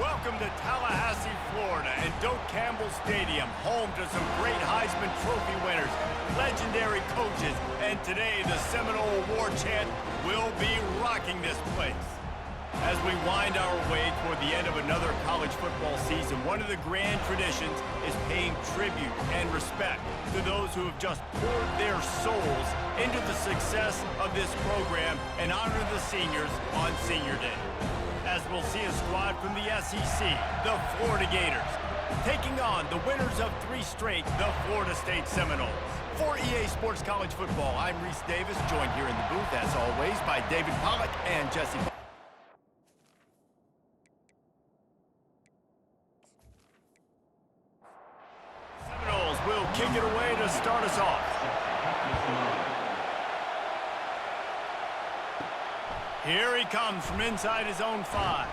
Welcome to Tallahassee, Florida, and Doak Campbell Stadium, home to some great Heisman Trophy winners, legendary coaches, and today the Seminole Award chant will be rocking this place. As we wind our way toward the end of another college football season, one of the grand traditions is paying tribute and respect to those who have just poured their souls into the success of this program and honor the seniors on Senior Day. As we'll see a squad from the SEC, the Florida Gators, taking on the winners of 3 straight, the Florida State Seminoles. For EA Sports College Football, I'm Reese Davis, joined here in the booth, as always, by David Pollack and Jesse Pollack. Seminoles will kick it away to start us off. Here he comes from inside his own 5.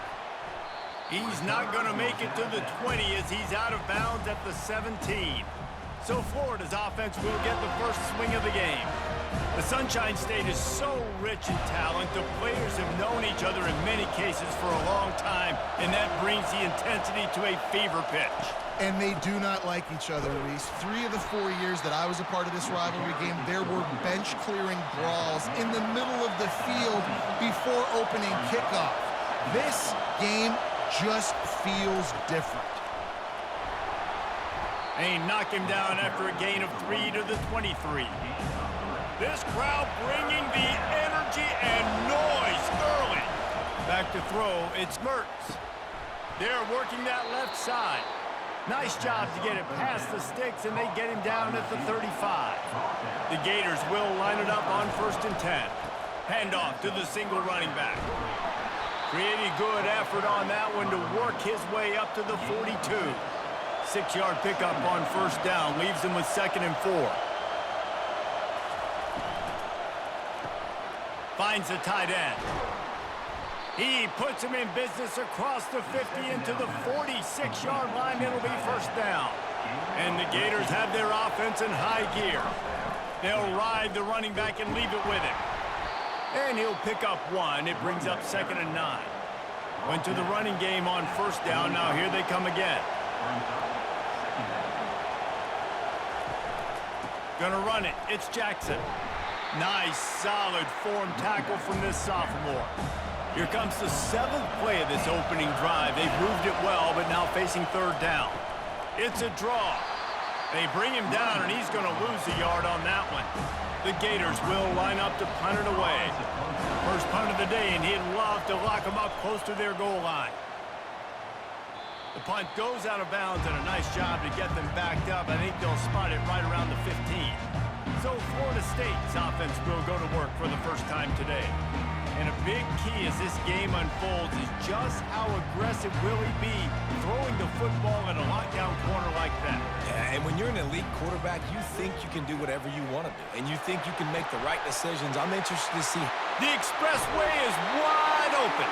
He's not going to make it to the 20 as he's out of bounds at the 17. So Florida's offense will get the first swing of the game. The Sunshine State is so rich in talent. The players have known each other in many cases for a long time, and that brings the intensity to a fever pitch. And they do not like each other, Reese. 3 of the 4 years that I was a part of this rivalry game, there were bench-clearing brawls in the middle of the field before opening kickoff. This game just feels different. They knock him down after a gain of 3 to the 23. This crowd bringing the energy and noise early. Back to throw, it's Mertz. They're working that left side. Nice job to get it past the sticks, and they get him down at the 35. The Gators will line it up on 1st and 10. Handoff to the single running back. Pretty good effort on that one to work his way up to the 42. 6-yard pickup on 1st down, leaves him with 2nd and 4. Finds the tight end. He puts him in business across the 50 into the 46-yard line. It'll be 1st down. And the Gators have their offense in high gear. They'll ride the running back and leave it with him. And he'll pick up 1. It brings up 2nd and 9. Went to the running game on 1st down. Now here they come again. Gonna run it. It's Jackson. Nice, solid form tackle from this sophomore. Here comes the 7th play of this opening drive. They've moved it well, but now facing 3rd down. It's a draw. They bring him down, and he's going to lose a yard on that one. The Gators will line up to punt it away. First punt of the day, and he'd love to lock them up close to their goal line. The punt goes out of bounds, and a nice job to get them backed up. I think they'll spot it right around the 15. So Florida State's offense will go to work for the first time today. And a big key as this game unfolds is just how aggressive will he be throwing the football in a lockdown corner like that. Yeah, and when you're an elite quarterback, you think you can do whatever you want to do, and you think you can make the right decisions. I'm interested to see. The expressway is wide open.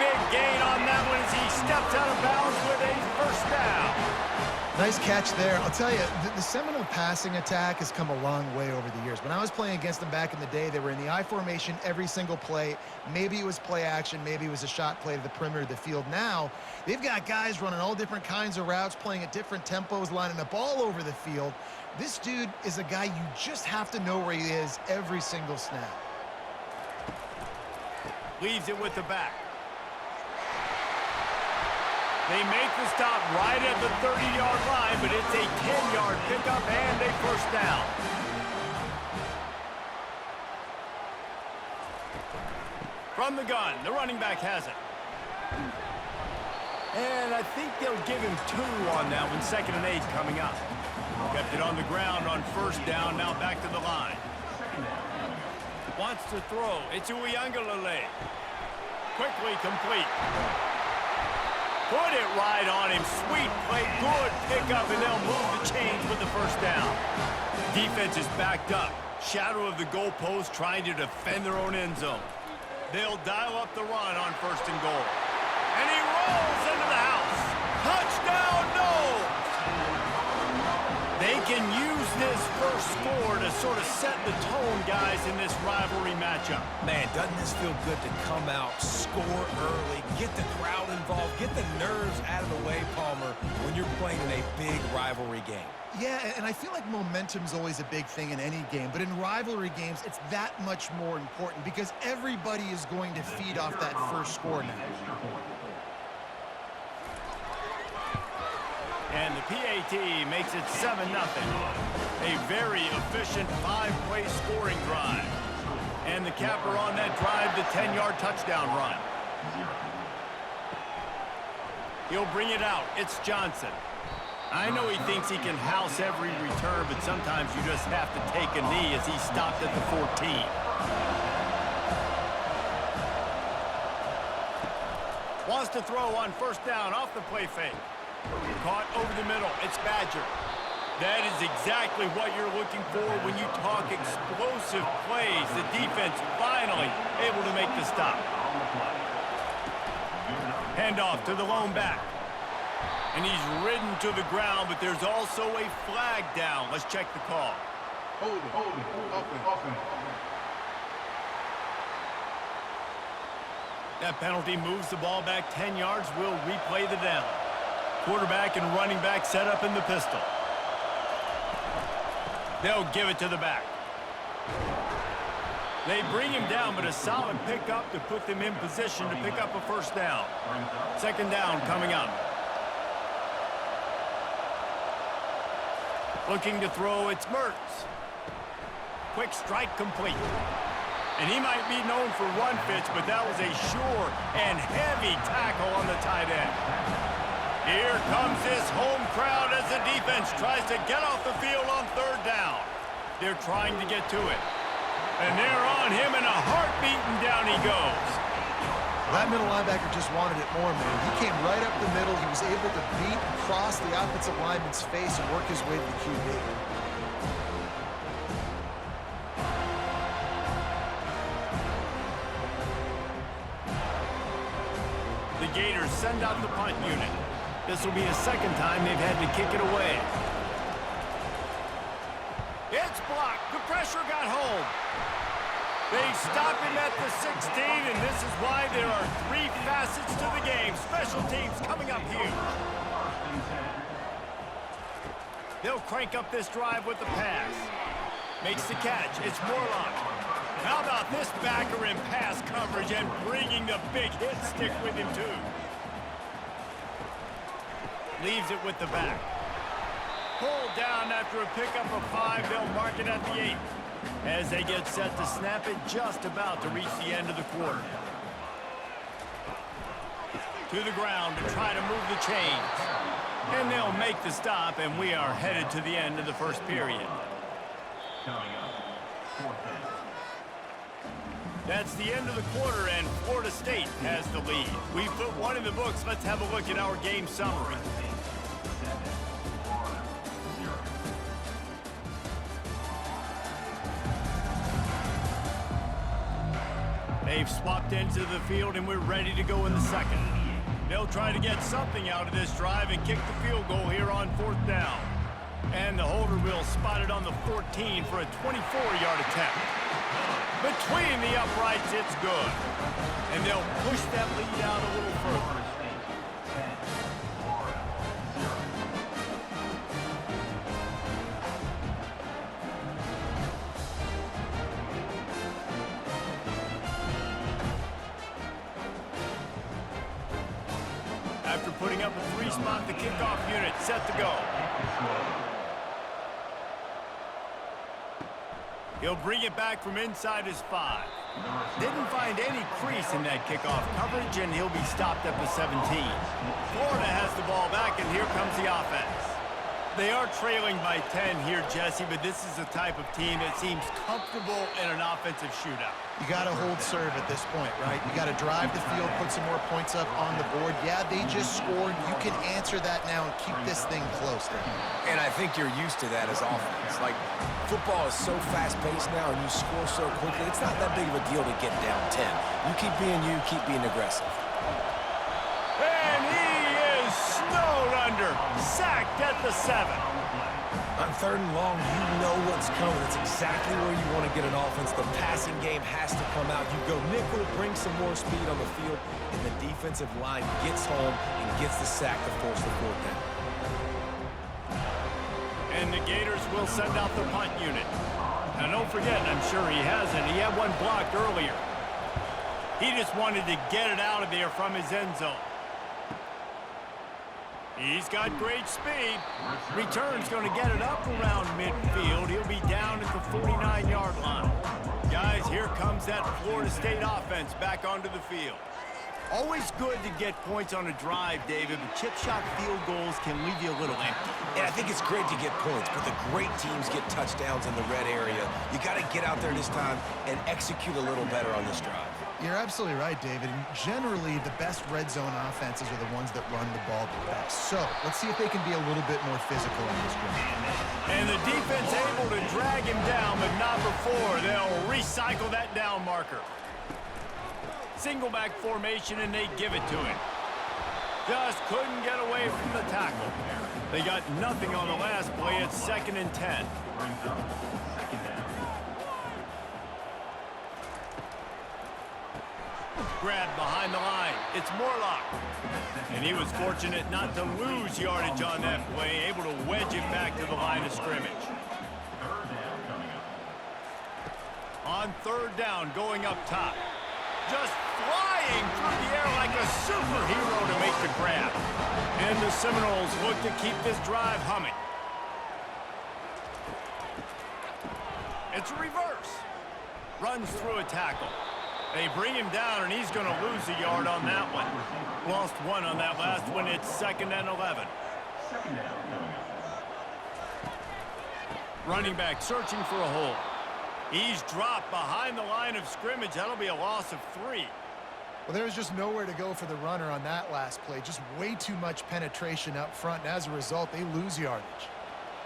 Big gain on that one as he steps out of bounds with a 1st down. Nice catch there. I'll tell you, the Seminole passing attack has come a long way over the years. When I was playing against them back in the day, they were in the I formation every single play. Maybe it was play action. Maybe it was a shot play to the perimeter of the field. Now, they've got guys running all different kinds of routes, playing at different tempos, lining up all over the field. This dude is a guy you just have to know where he is every single snap. Leaves it with the back. They make the stop right at the 30-yard line, but it's a 10-yard pickup and a 1st down. From the gun, the running back has it. And I think they'll give him 2 on that one, 2nd and 8 coming up. Kept it on the ground on 1st down, now back to the line. Wants to throw. It's Uiagalelei. Quickly complete. Put it right on him. Sweet play. Good pickup, and they'll move the chains with the 1st down. Defense is backed up. Shadow of the goalpost trying to defend their own end zone. They'll dial up the run on 1st and goal. And he rolls into the house. Touchdown, no! They can use his first score to sort of set the tone, guys, in this rivalry matchup. Man, doesn't this feel good to come out, score early, get the crowd involved, get the nerves out of the way, Palmer, when you're playing in a big rivalry game? Yeah, and I feel like momentum's always a big thing in any game, but in rivalry games, it's that much more important because everybody is going to feed off that first score now. And the PAT makes it 7-0. A very efficient 5-play scoring drive. And the capper on that drive, the 10-yard touchdown run. He'll bring it out. It's Johnson. I know he thinks he can house every return, but sometimes you just have to take a knee as he stopped at the 14. Wants to throw on first down off the play fake. Caught over the middle. It's Badger. That is exactly what you're looking for when you talk explosive plays. The defense finally able to make the stop. Handoff to the lone back. And he's ridden to the ground, but there's also a flag down. Let's check the call. Hold it. Offense. That penalty moves the ball back 10 yards. We'll replay the down. Quarterback and running back set up in the pistol. They'll give it to the back. They bring him down, but a solid pickup to put them in position to pick up a first down. Second down coming up. Looking to throw, it's Mertz. Quick strike complete. And he might be known for run fits, but that was a sure and heavy tackle on the tight end. Here comes this home crowd as the defense tries to get off the field on third down. They're trying to get to it. And they're on him in a heartbeat, and down he goes. That middle linebacker just wanted it more, man. He came right up the middle. He was able to beat and cross the offensive lineman's face and work his way to the QB. The Gators send out the punt unit. This will be the second time they've had to kick it away. It's blocked. The pressure got home. They stop him at the 16, and this is why there are 3 facets to the game. Special teams coming up huge. They'll crank up this drive with the pass. Makes the catch. It's Morlock. How about this backer in pass coverage and bringing the big hit stick with him, too. Leaves it with the back. Pulled down after a pickup of 5. They'll mark it at the 8. As they get set to snap it, just about to reach the end of the quarter. To the ground to try to move the chains. And they'll make the stop, and we are headed to the end of the first period. That's the end of the quarter, and Florida State has the lead. We've put one in the books. Let's have a look at our game summary. They've swapped into the field, and we're ready to go in the second. They'll try to get something out of this drive and kick the field goal here on fourth down. And the holder will spot it on the 14 for a 24-yard attempt. Between the uprights, it's good. And they'll push that lead out a little further. After putting up a 3-spot, the kickoff unit set to go. He'll bring it back from inside his 5. Didn't find any crease in that kickoff coverage, and he'll be stopped at the 17. Florida has the ball back, and here comes the offense. They are trailing by 10 here, Jesse, but this is the type of team that seems comfortable in an offensive shootout. You got to hold serve at this point, right? You got to drive the field, put some more points up on the board. Yeah, they just scored. You can answer that now and keep this thing close there. And I think you're used to that as offense. Like, football is so fast-paced now, and you score so quickly, it's not that big of a deal to get down 10. You keep being aggressive. And he is snowed under, sacked at the 7. On 3rd and long, you know what's coming. It's exactly where you want to get an offense. The passing game has to come out. You go nickel, bring some more speed on the field, and the defensive line gets home and gets the sack to force the 4th down. And the Gators will send out the punt unit. Now, don't forget, I'm sure he hasn't. He had one blocked earlier. He just wanted to get it out of there from his end zone. He's got great speed. Return's going to get it up around midfield. He'll be down at the 49-yard line. Guys, here comes that Florida State offense back onto the field. Always good to get points on a drive, David, but chip shot field goals can leave you a little empty. And I think it's great to get points, but the great teams get touchdowns in the red area. You got to get out there this time and execute a little better on this drive. You're absolutely right, David. And generally, the best red zone offenses are the ones that run the ball the best. So let's see if they can be a little bit more physical on this drive. And the defense able to drag him down, but not before. They'll recycle that down marker. Single back formation, and they give it to him. Just couldn't get away from the tackle. They got nothing on the last play. It's 2nd and 10. Grab behind the line. It's Morlock. And he was fortunate not to lose yardage on that play, able to wedge it back to the line of scrimmage. On 3rd down, going up top. Just flying through the air like a superhero to make the grab. And the Seminoles look to keep this drive humming. It's a reverse. Runs through a tackle. They bring him down, and he's going to lose a yard on that one. Lost 1 on that last one. It's 2nd and 11. Running back searching for a hole. He's dropped behind the line of scrimmage. That'll be a loss of 3. Well, there was just nowhere to go for the runner on that last play. Just way too much penetration up front, and as a result, they lose yardage.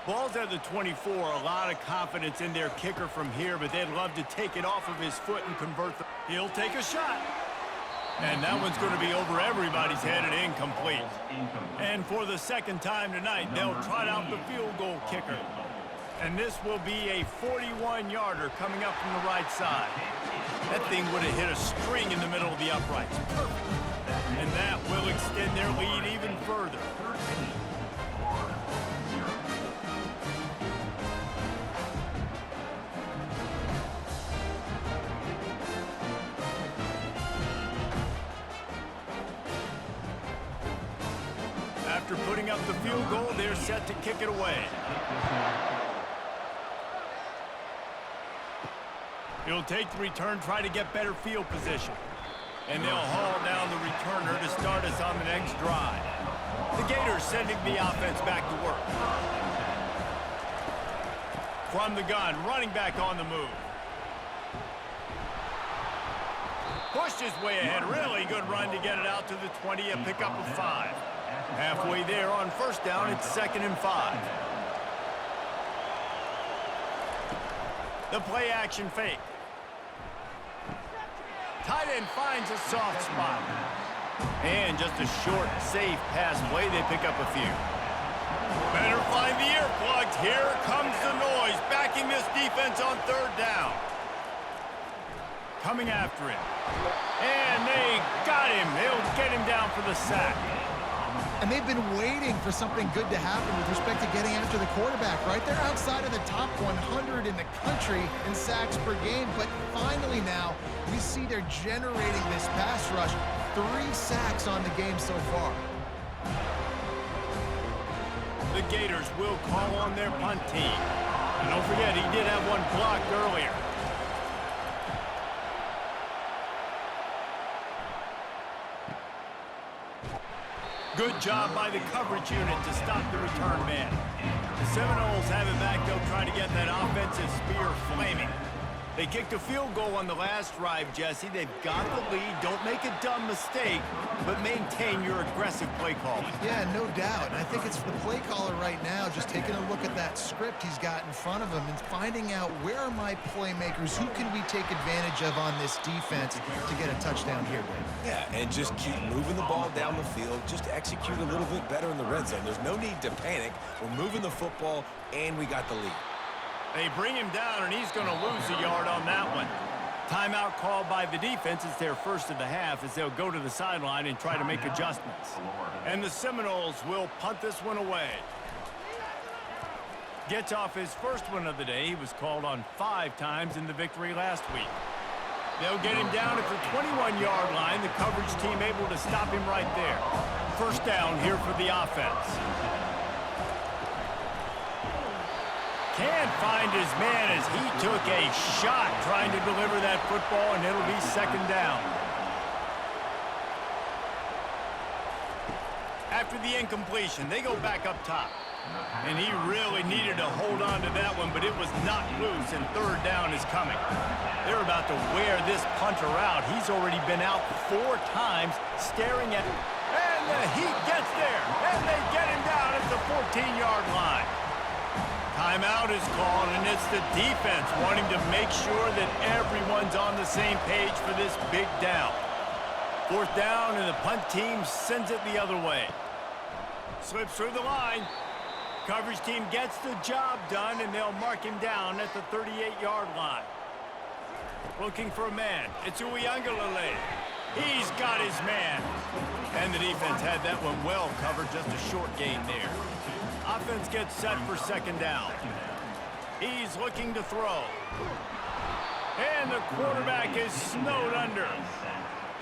Ball's at the 24. A lot of confidence in their kicker from here, but they'd love to take it off of his foot and convert the... He'll take a shot. And that one's going to be over everybody's head and incomplete. And for the 2nd time tonight, they'll trot out the field goal kicker. And this will be a 41-yarder coming up from the right side. That thing would have hit a string in the middle of the uprights. Perfect. And that will extend their lead even further. After putting up the field goal, they're set to kick it away. He'll take the return, try to get better field position. And they'll haul down the returner to start us on the next drive. The Gators sending the offense back to work. From the gun, running back on the move. Pushed his way ahead. Really good run to get it out to the 20, a pickup of 5. Halfway there on 1st down, it's 2nd and 5. The play action fake. Tight end finds a soft spot. And just a short, safe pass play. They pick up a few. Better find the earplugs. Here comes the noise. Backing this defense on 3rd down. Coming after him. And they got him. They'll get him down for the sack. And they've been waiting for something good to happen with respect to getting after the quarterback, right? They're outside of the top 100 in the country in sacks per game, but finally now we see they're generating this pass rush. 3 sacks on the game so far. The Gators will call on their punt team. And don't forget, he did have one blocked earlier. Good job by the coverage unit to stop the return man. The Seminoles have it back. They'll try to get that offensive spear flaming. They kicked a field goal on the last drive, Jesse. They've got the lead. Don't make a dumb mistake, but maintain your aggressive play call. Yeah, no doubt. And I think it's the play caller right now just taking a look at that script he's got in front of him and finding out where are my playmakers, who can we take advantage of on this defense to get a touchdown here, Dave. Yeah, and just keep moving the ball down the field. Just execute a little bit better in the red zone. There's no need to panic. We're moving the football, and we got the lead. They bring him down, and he's going to lose a yard on that one. Timeout called by the defense. It's their first of the half as they'll go to the sideline and try to make adjustments. And the Seminoles will punt this one away. Gets off his first one of the day. He was called on 5 times in the victory last week. They'll get him down at the 21-yard line. The coverage team able to stop him right there. First down here for the offense. Can't find his man as he took a shot trying to deliver that football, and it'll be second down. After the incompletion, they go back up top. And he really needed to hold on to that one, but it was not loose, and third down is coming. They're about to wear this punter out. He's already been out 4 times staring at him. And the Heat gets there, and they get him down at the 14-yard line. Timeout is called, and it's the defense wanting to make sure that everyone's on the same page for this big down. Fourth down, and the punt team sends it the other way. Slips through the line. Coverage team gets the job done, and they'll mark him down at the 38-yard line. Looking for a man. It's Uiagalelei. He's got his man. And the defense had that one well covered, just a short gain there. Offense gets set for second down. He's looking to throw. And the quarterback is snowed under.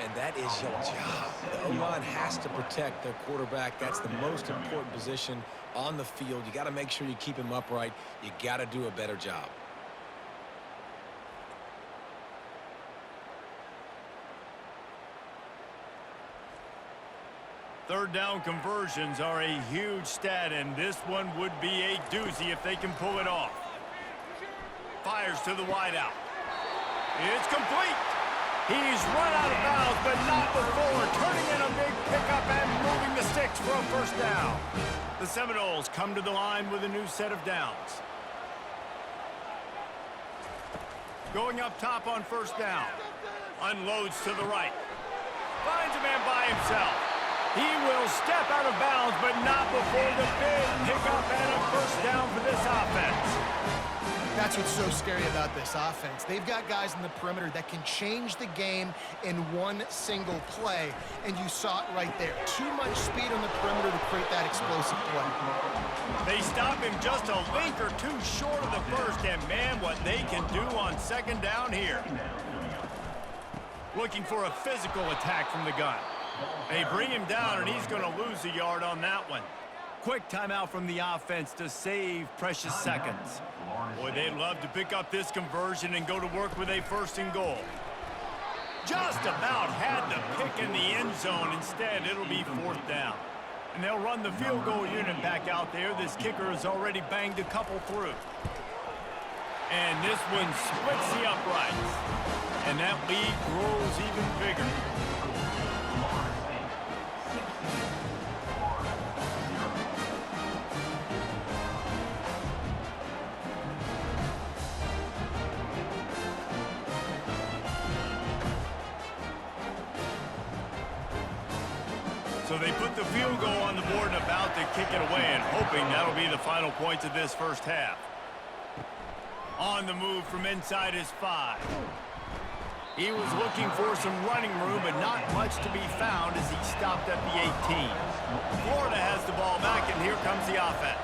And that is your job. The O-line has to protect their quarterback. That's the most important position on the field. You got to make sure you keep him upright. You got to do a better job. Third down conversions are a huge stat, and this one would be a doozy if they can pull it off. Fires to the wideout. It's complete. He's run out of bounds, but not before turning in a big pickup and moving the sticks for a first down. The Seminoles come to the line with a new set of downs. Going up top on first down. Unloads to the right. Finds a man by himself. He will step out of bounds, but not before the big pickup and a first down for this offense. That's what's so scary about this offense. They've got guys in the perimeter that can change the game in one single play, and you saw it right there. Too much speed on the perimeter to create that explosive play. They stop him just a link or two short of the first, and man, what they can do on second down here. Looking for a physical attack from the gun. They bring him down, and he's going to lose a yard on that one. Quick timeout from the offense to save precious seconds. Boy, they'd love to pick up this conversion and go to work with a first and goal. Just about had the pick in the end zone. Instead, it'll be fourth down. And they'll run the field goal unit back out there. This kicker has already banged a couple through. And this one splits the uprights. And that lead grows even bigger. So they put the field goal on the board and about to kick it away, and hoping that'll be the final points of this first half. On the move from inside his 5. He was looking for some running room, but not much to be found as he stopped at the 18. Florida has the ball back, and here comes the offense.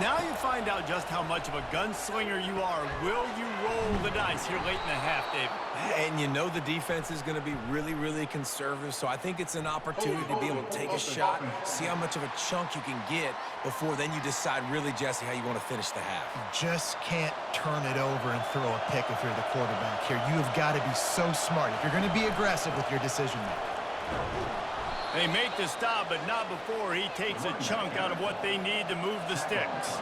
Now you find out just how much of a gunslinger you are. Will you roll the dice here late in the half, David? And you know the defense is going to be really, really conservative, so I think it's an opportunity to be able to take a shot, see how much of a chunk you can get before then you decide really, Jesse, how you want to finish the half. You just can't turn it over and throw a pick if you're the quarterback here. You have got to be so smart if you're going to be aggressive with your decision-making. They make the stop, but not before he takes a chunk out of what they need to move the sticks.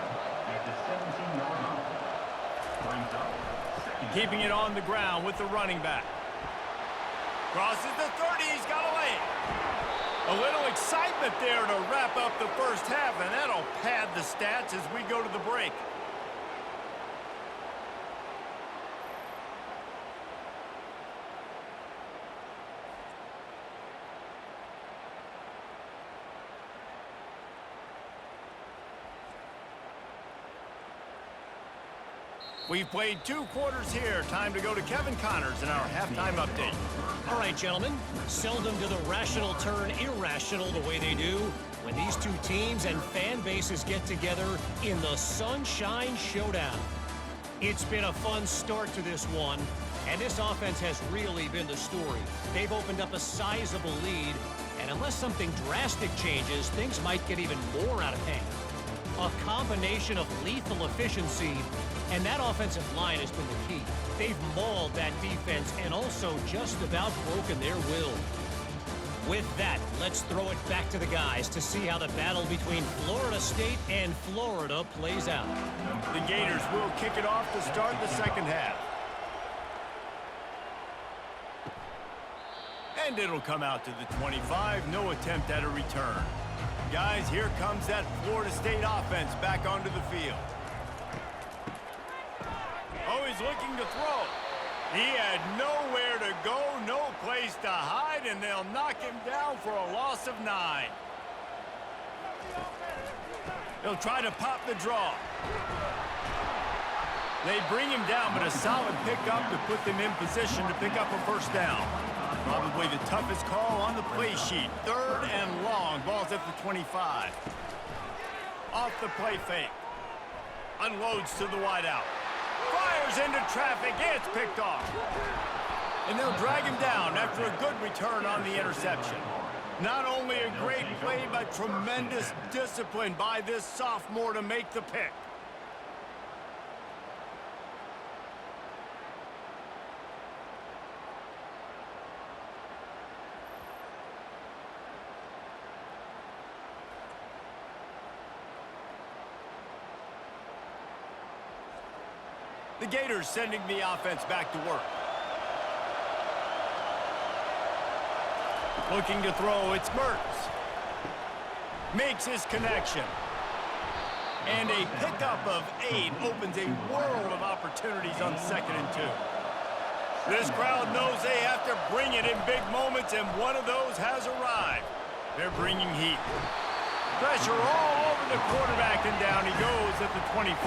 Keeping it on the ground with the running back. Crosses the 30, he's got a lane. A little excitement there to wrap up the first half, and that'll pad the stats as we go to the break. We've played 2 quarters here. Time to go to Kevin Connors in our halftime update. All right, gentlemen. Seldom do the rational turn irrational the way they do when these two teams and fan bases get together in the Sunshine Showdown. It's been a fun start to this one, and this offense has really been the story. They've opened up a sizable lead, and unless something drastic changes, things might get even more out of hand. A combination of lethal efficiency, and that offensive line has been the key. They've mauled that defense and also just about broken their will. With that, let's throw it back to the guys to see how the battle between Florida State and Florida plays out. The Gators will kick it off to start the second half. And it'll come out to the 25. No attempt at a return. Guys, here comes that Florida State offense back onto the field. Oh, he's looking to throw. He had nowhere to go, no place to hide, and they'll knock him down for a loss of 9. They'll try to pop the draw. They bring him down, but a solid pickup to put them in position to pick up a first down. Probably the toughest call on the play sheet. 3rd and long. Ball's at the 25. Off the play fake. Unloads to the wideout. Fires into traffic. It's picked off. And they'll drag him down after a good return on the interception. Not only a great play, but tremendous discipline by this sophomore to make the pick. The Gators sending the offense back to work. Looking to throw, it's Mertz. Makes his connection. And a pickup of 8 opens a world of opportunities on 2nd and 2. This crowd knows they have to bring it in big moments, and one of those has arrived. They're bringing heat. Pressure all over the quarterback, and down he goes at the 24.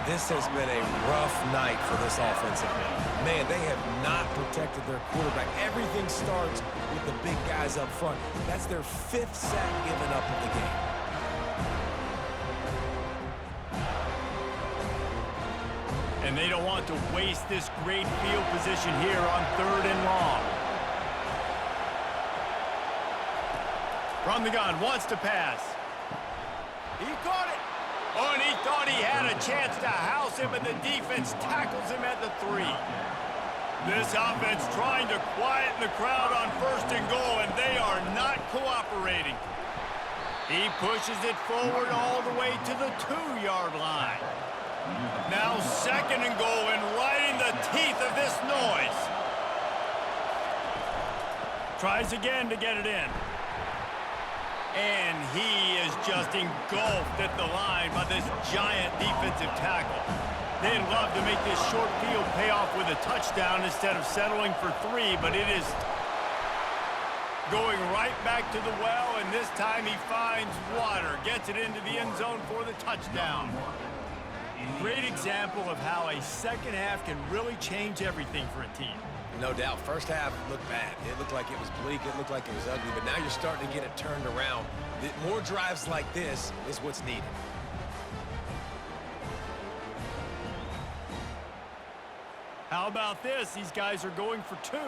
This has been a rough night for this offensive line. Man, they have not protected their quarterback. Everything starts with the big guys up front. That's their 5th sack given up of the game. And they don't want to waste this great field position here on 3rd and long. From the gun, wants to pass. He caught it. Oh, and he thought he had a chance to house him, but the defense tackles him at the 3. This offense trying to quieten the crowd on 1st and goal, and they are not cooperating. He pushes it forward all the way to the 2-yard line. Now 2nd and goal, and right in the teeth of this noise. Tries again to get it in. And he is just engulfed at the line by this giant defensive tackle. They'd love to make this short field pay off with a touchdown instead of settling for 3, but it is going right back to the well, and this time he finds water, gets it into the end zone for the touchdown. Great example of how a second half can really change everything for a team. No doubt. First half looked bad. It looked like it was bleak. It looked like it was ugly. But now you're starting to get it turned around. More drives like this is what's needed. How about this? These guys are going for 2.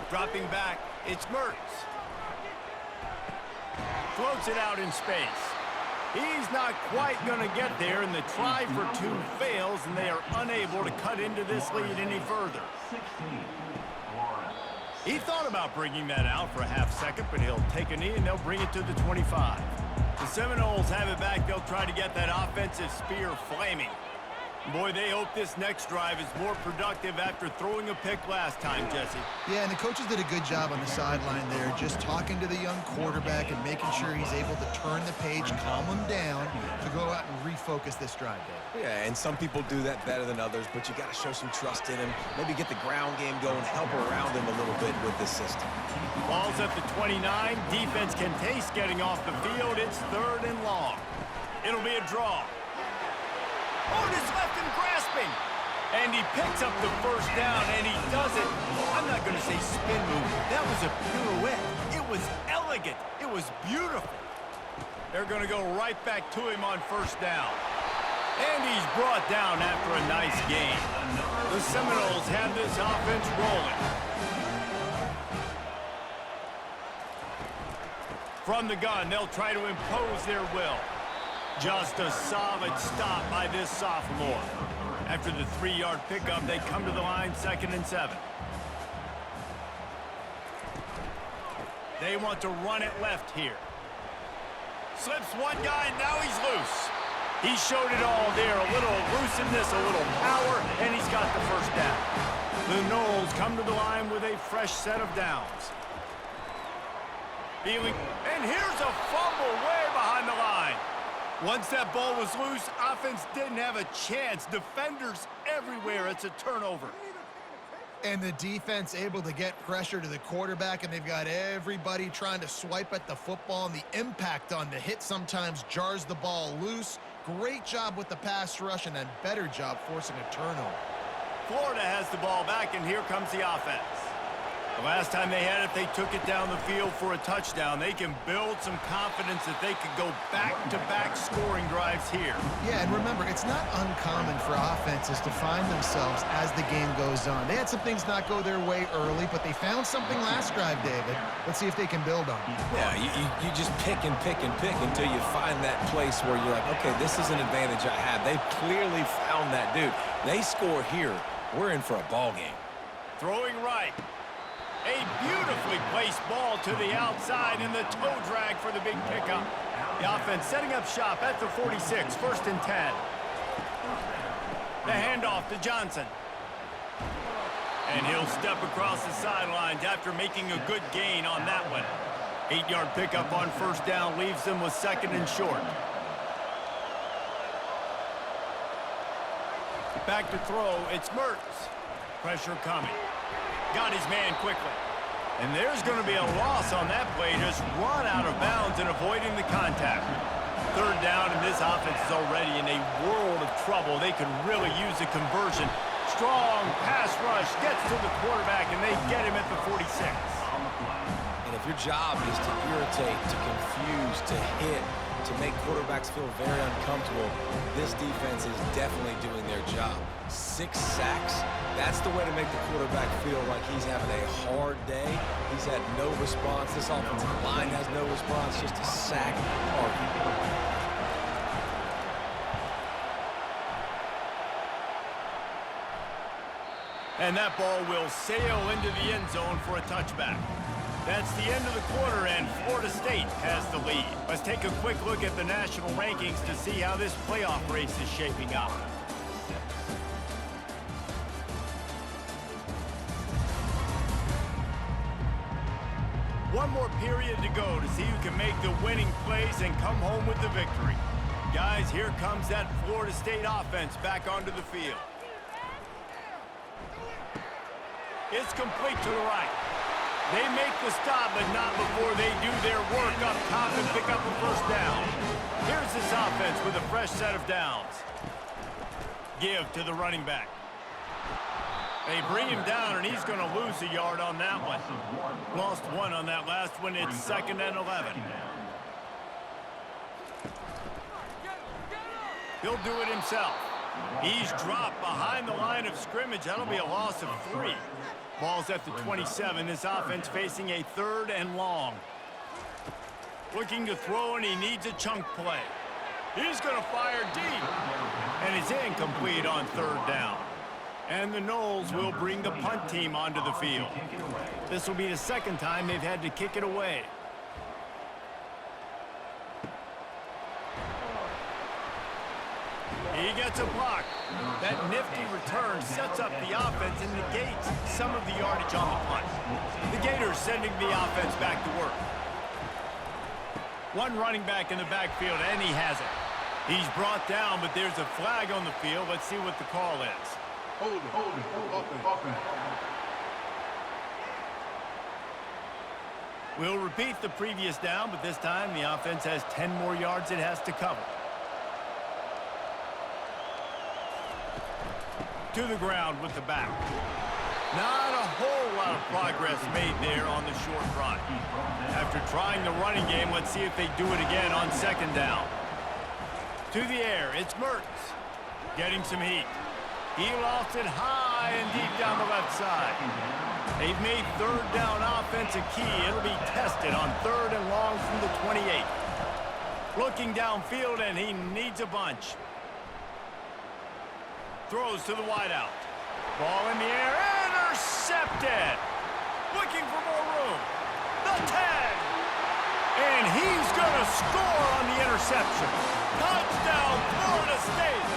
Dropping back, it's Mertz. Floats it out in space. He's not quite going to get there, and the try for 2 fails, and they are unable to cut into this lead any further. He thought about bringing that out for a half second, but he'll take a knee, and they'll bring it to the 25. The Seminoles have it back. They'll try to get that offensive spear flaming. Boy, they hope this next drive is more productive after throwing a pick last time, Jesse. Yeah, and the coaches did a good job on the sideline there, just talking to the young quarterback and making sure he's able to turn the page, calm him down, to go out and refocus this drive, Dave. Yeah, and some people do that better than others, but you got to show some trust in him. Maybe get the ground game going, help around him a little bit with this system. Ball's at the 29. Defense can taste getting off the field. It's 3rd and long. It'll be a draw. Otis left him grasping. And he picks up the first down, and he does it. I'm not going to say spin move. That was a pirouette. It was elegant. It was beautiful. They're going to go right back to him on first down. And he's brought down after a nice gain. The Seminoles have this offense rolling. From the gun, they'll try to impose their will. Just a solid stop by this sophomore. After the 3-yard pickup, they come to the line, 2nd and 7. They want to run it left here. Slips one guy, now he's loose. He showed it all there, a little elusiveness, a little power, and he's got the first down. The Noles come to the line with a fresh set of downs. And here's a fumble way behind the line. Once that ball was loose, offense didn't have a chance. Defenders everywhere. It's a turnover. And the defense able to get pressure to the quarterback, and they've got everybody trying to swipe at the football, and the impact on the hit sometimes jars the ball loose. Great job with the pass rush, and then better job forcing a turnover. Florida has the ball back, and here comes the offense. The last time they had it, they took it down the field for a touchdown. They can build some confidence that they could go back-to-back scoring drives here. Yeah, and remember, it's not uncommon for offenses to find themselves as the game goes on. They had some things not go their way early, but they found something last drive, David. Let's see if they can build on it. Yeah, you just pick and pick and pick until you find that place where you're like, okay, this is an advantage I have. They've clearly found that dude. They score here, we're in for a ball game. Throwing right. A beautifully placed ball to the outside and the toe drag for the big pickup. The offense setting up shop at the 46, 1st and 10. The handoff to Johnson. And he'll step across the sidelines after making a good gain on that one. 8-yard pickup on first down leaves them with 2nd and short. Back to throw, it's Mertz. Pressure coming. Got his man quickly. And there's going to be a loss on that play. Just run out of bounds and avoiding the contact. 3rd down, and this offense is already in a world of trouble. They could really use a conversion. Strong pass rush gets to the quarterback, and they get him at the 46. And if your job is to irritate, to confuse, to hit, to make quarterbacks feel very uncomfortable, this defense is definitely doing their job. 6 sacks, that's the way to make the quarterback feel like he's having a hard day. He's had no response. This offensive line has no response, just a sack argument. And that ball will sail into the end zone for a touchback. That's the end of the quarter, and Florida State has the lead. Let's take a quick look at the national rankings to see how this playoff race is shaping up. One more period to go to see who can make the winning plays and come home with the victory. Guys, here comes that Florida State offense back onto the field. It's complete to the right. They make the stop, but not before they do their work up top and pick up a first down. Here's this offense with a fresh set of downs. Give to the running back. They bring him down, and he's going to lose a yard on that one. Lost 1 on that last one. It's 2nd and 11. He'll do it himself. He's dropped behind the line of scrimmage. That'll be a loss of 3. Ball's at the 27. This offense facing a 3rd and long. Looking to throw, and he needs a chunk play. He's going to fire deep. And it's incomplete on 3rd down. And the Noles will bring the punt team onto the field. This will be the 2nd time they've had to kick it away. He gets a block. That nifty return sets up the offense and negates some of the yardage on the punt. The Gators sending the offense back to work. One running back in the backfield, and he has it. He's brought down, but there's a flag on the field. Let's see what the call is. Hold it, offense. We'll repeat the previous down, but this time the offense has 10 more yards it has to cover. To the ground with the back. Not a whole lot of progress made there on the short run. After trying the running game, let's see if they do it again on second down. To the air, it's Mertz. Getting some heat. He lost it high and deep down the left side. They've made third down offense a key. It'll be tested on third and long from the 28. Looking downfield, and he needs a bunch. Throws to the wideout. Ball in the air, intercepted. Looking for more room. The 10. And he's going to score on the interception. Touchdown, Florida State.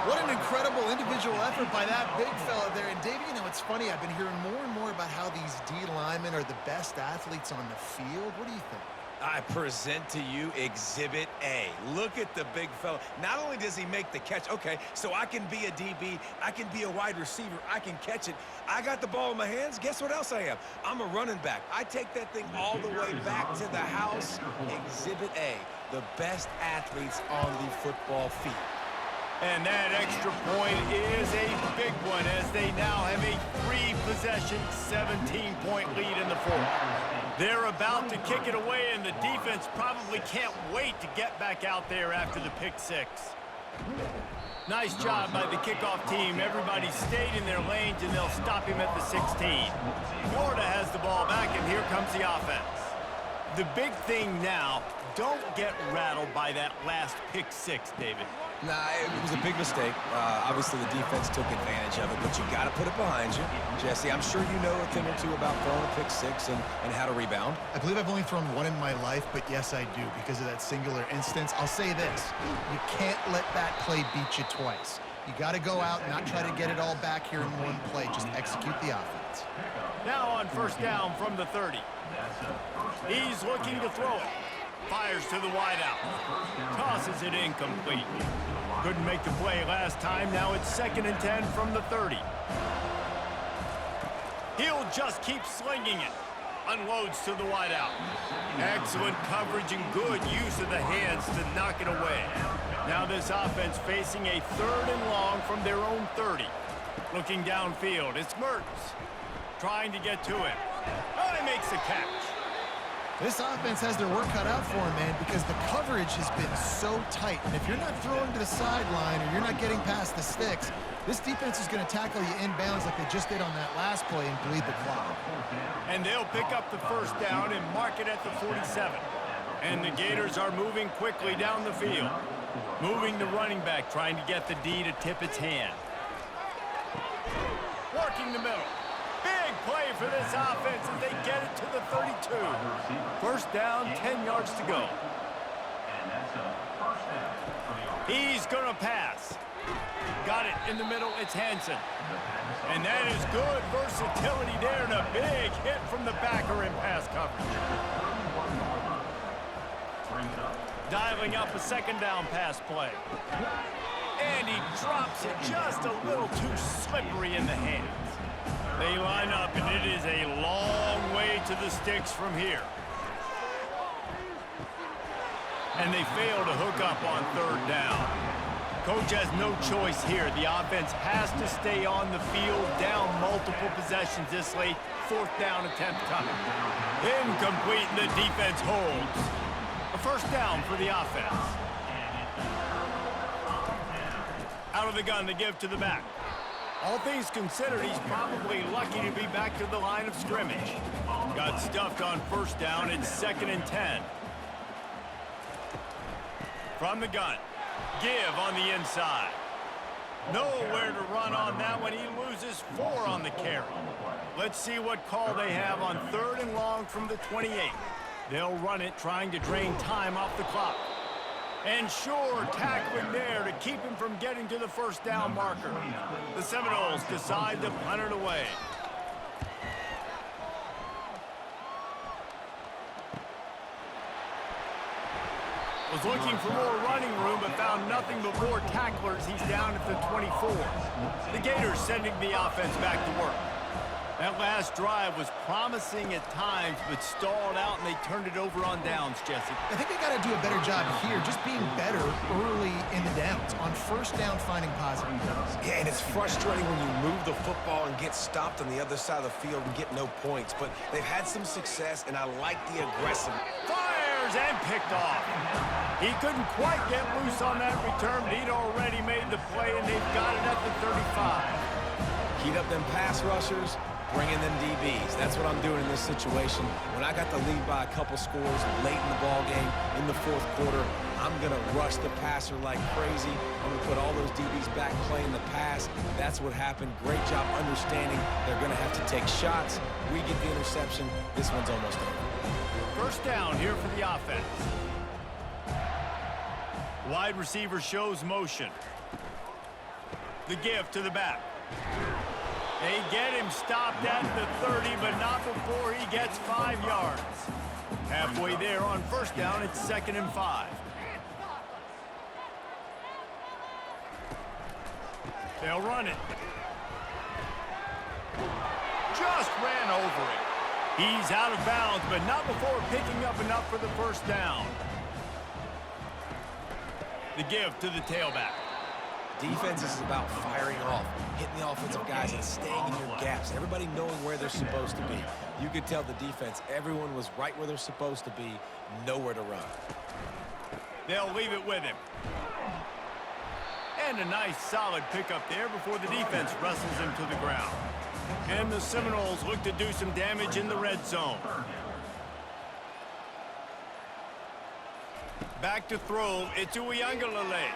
What an incredible individual effort by that big fella there. And, Davey, you know, it's funny. I've been hearing more and more about how these D linemen are the best athletes on the field. What do you think? I present to you Exhibit A. Look at the big fella. Not only does he make the catch, okay, so I can be a DB, I can be a wide receiver, I can catch it. I got the ball in my hands. Guess what else I am? I'm a running back. I take that thing all the way back to the house. Exhibit A, the best athletes on the football field. And that extra point is a big one as they now have a 3-possession, 17-point lead in the fourth. They're about to kick it away, and the defense probably can't wait to get back out there after the pick six. Nice job by the kickoff team. Everybody stayed in their lanes, and they'll stop him at the 16. Florida has the ball back, and here comes the offense. The big thing now, don't get rattled by that last pick six, David. Nah, it was a big mistake. Obviously, the defense took advantage of it, but you got to put it behind you. Jesse, I'm sure you know a thing or two about throwing a pick six and how to rebound. I believe I've only thrown one in my life, but yes, I do, because of that singular instance. I'll say this. You can't let that play beat you twice. You got to go out and not try to get it all back here in one play. Just execute the offense. Now on first down from the 30. He's looking to throw it. Fires to the wideout. Tosses it incomplete. Couldn't make the play last time. Now it's 2nd and 10 from the 30. He'll just keep slinging it. Unloads to the wideout. Excellent coverage and good use of the hands to knock it away. Now this offense facing a 3rd and long from their own 30. Looking downfield, it's Mertz. Trying to get to it. Oh, he makes the catch. This offense has their work cut out for them, man, because the coverage has been so tight. And if you're not throwing to the sideline or you're not getting past the sticks, this defense is going to tackle you inbounds like they just did on that last play and bleed the clock. And they'll pick up the first down and mark it at the 47. And the Gators are moving quickly down the field. Moving the running back, trying to get the D to tip its hand. Working the middle. Big play for this offense as they get it to the 32. First down, 10 yards to go. He's going to pass. Got it in the middle, it's Hansen. And that is good versatility there and a big hit from the backer in pass coverage. Dialing up a 2nd down pass play. And he drops it just a little too slippery in the hands. They line up, and it is a long way to the sticks from here. And they fail to hook up on 3rd down. Coach has no choice here. The offense has to stay on the field, down multiple possessions this late. 4th down attempt coming. Incomplete, and the defense holds. A first down for the offense. Out of the gun to give to the back. All things considered, he's probably lucky to be back to the line of scrimmage. Got stuffed on first down. It's 2nd and 10. From the gun. Give on the inside. Nowhere to run on that one. He loses 4 on the carry. Let's see what call they have on 3rd and long from the 28. They'll run it, trying to drain time off the clock. And sure, tackling there to keep him from getting to the first down marker. The Seminoles decide to punt it away. Was looking for more running room, but found nothing but more tacklers. He's down at the 24. The Gators sending the offense back to work. That last drive was promising at times, but stalled out, and they turned it over on downs, Jesse. I think they got to do a better job here, just being better early in the downs, on first down finding positive plays. Yeah, and it's frustrating when you move the football and get stopped on the other side of the field and get no points. But they've had some success, and I like the aggressive. Fires and picked off. He couldn't quite get loose on that return, but he'd already made the play, and they've got it at the 35. Heat up them pass rushers. Bring in them DBs. That's what I'm doing in this situation. When I got the lead by a couple scores late in the ball game, in the fourth quarter, I'm going to rush the passer like crazy. I'm going to put all those DBs back playing the pass. That's what happened. Great job understanding they're going to have to take shots. We get the interception. This one's almost over. First down here for the offense. Wide receiver shows motion. The give to the back. They get him stopped at the 30, but not before he gets 5 yards. Halfway there on first down, it's 2nd and 5. They'll run it. Just ran over it. He's out of bounds, but not before picking up enough for the first down. The give to the tailback. Defense is about firing off, hitting the offensive guys and staying in your gaps. Everybody knowing where they're supposed to be. You could tell the defense, everyone was right where they're supposed to be, nowhere to run. They'll leave it with him. And a nice solid pickup there before the defense wrestles him to the ground. And the Seminoles look to do some damage in the red zone. Back to throw, it's Uiagalelei.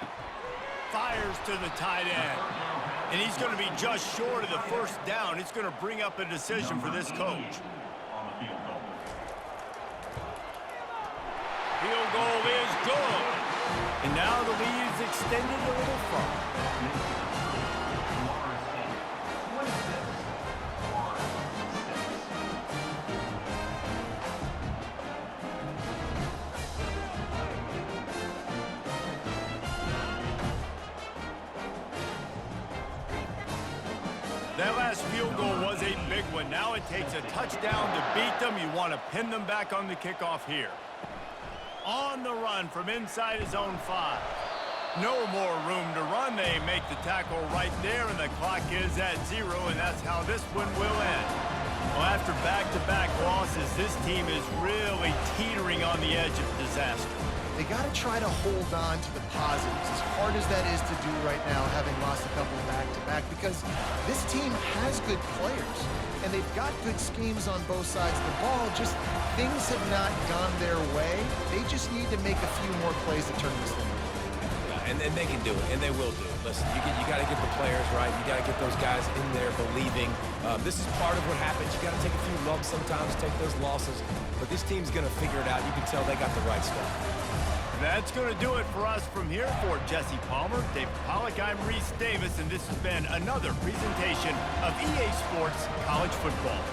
Fires to the tight end. And he's going to be just short of the first down. It's going to bring up a decision for this coach. Field goal is good. And now the lead is extended a little further. That last field goal was a big one. Now it takes a touchdown to beat them. You want to pin them back on the kickoff here. On the run from inside his own 5. No more room to run. They make the tackle right there, and the clock is at 0, and that's how this one will end. Well, after back-to-back losses, this team is really teetering on the edge of disaster. They got to try to hold on to the positives, as hard as that is to do right now, having lost a couple back-to-back, because this team has good players, and they've got good schemes on both sides of the ball. Just things have not gone their way. They just need to make a few more plays to turn this thing around. And they can do it, and they will do it. Listen, you got to get the players right. You got to get those guys in there believing. This is part of what happens. You got to take a few lumps sometimes, take those losses. But this team's going to figure it out. You can tell they got the right stuff. That's going to do it for us from here. For Jesse Palmer, David Pollack, I'm Reese Davis, and this has been another presentation of EA Sports College Football.